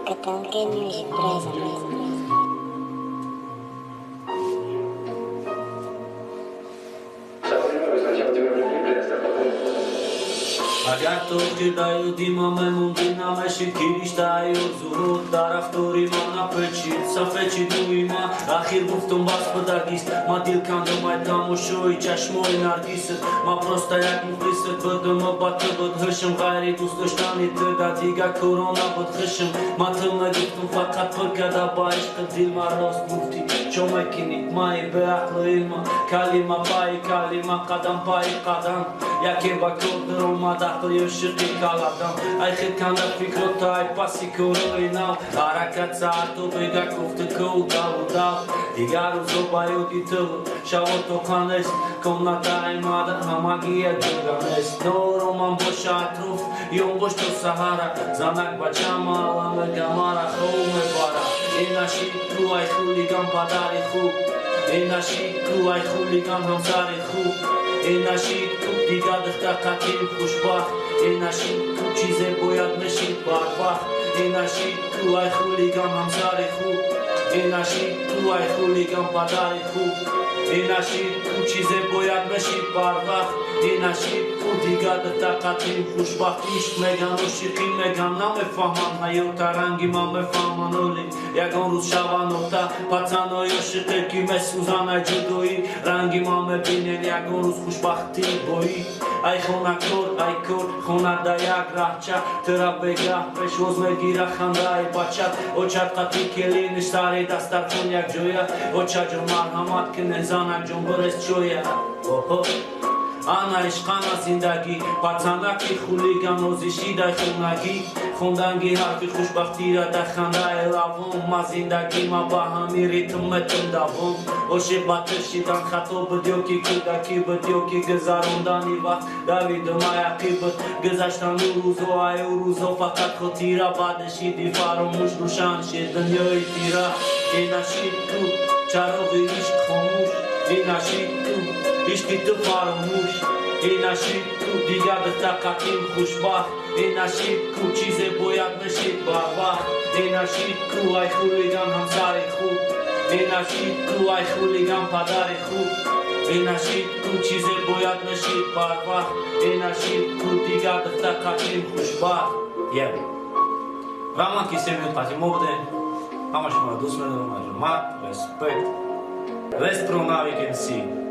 Katalke Music presents. Agar to'g'ri dima mumkina meshi kirishda yozuru taraftori mana pechit safechi duima akhir гуфтом бас подагис ма дилкандам ай тамошои чашмои наргисат ма просто як мухлисат будам ба ту буд хишм гайри дӯст доштани ту да дигар коро набуд хишм ма ту мегуфтам фақат пуркарда ба ишқи дил ма рост гуфтӣ чо мекунӣ маи беақлу илма калима пайи калима қадам пайи қадам яке ба кор даромад ақл ёшиқи каладам ай хирканда фикрота ай паси корои нав ҳаракат саату бега гуфту кӯ даву дав дигар рӯзо ба ёди ту шавото қанест комнатаи мада ҳамагӣ як ҷода нест нороман боша атроф ён бош то саҳара занак бачама аламегамара хов мебара инаши кӯ ай хулиган падари хуб инаши кӯ ай хулиган ҳамсари хуб инаши кӯ дигар духта қатин хушбахт инаши кӯ чизе бояд мешид барвақт инаши кӯ ай хулиган ҳамсари хуб инаши кӯ ай хулиган падари хуб инаши кӯ чизе бояд мешид барвақт инаши кӯ дигар духта қатин хушбахт ишқ меган ошиқӣ меган намефаҳмам ҳаёта ранги ман мефаҳман оли ягон рӯз шаванота пацанои ошиқе ки месӯзан ай ҷудоӣ ранги ман мебинен ягон рӯз хушбахтӣ боӣ ай хонакор ай кор хонада як раҳча тӯра бегаҳ пешвоз мегира хандаи бачат очад қатӣ келиниш сари дастархон як ҷоя очаҷон марҳамат кине занак ҷон бирез чоя ана ишқ ана зиндагӣ пацанаки хулиган озишидай хонагӣ хонданги ҳарфи хушбахтира дар хандаи лавон ма зиндагима ба ҳамин ритм метум давом ошиқ ба ту шидан хато буд ё ки кӯдакӣ буд ё ки гузарондани вақт давидума яқӣ буд гузаштану рӯзо аю рӯзо фақат хотира баъдашиди фаромӯш рӯшан шид дунёи тира инашид кӯ чароғи ишқ хомӯш инашид кӯ ишқи ту фаромӯш инашид кӯ дигар духта қатин хушбахт инашид кӯ чизе бояд мешид барвақт инашид кӯ ай хулиган ҳамсари хуб инашид кӯ ай хулиган падари хуб инашид кӯ чизе бояд мешид барвақт инашид кӯ дигар духта қатин хушбахт раман ки 7 минут қатимо будем ҳама шумо дӯст медорам аҷомат респект Let's throw now you can see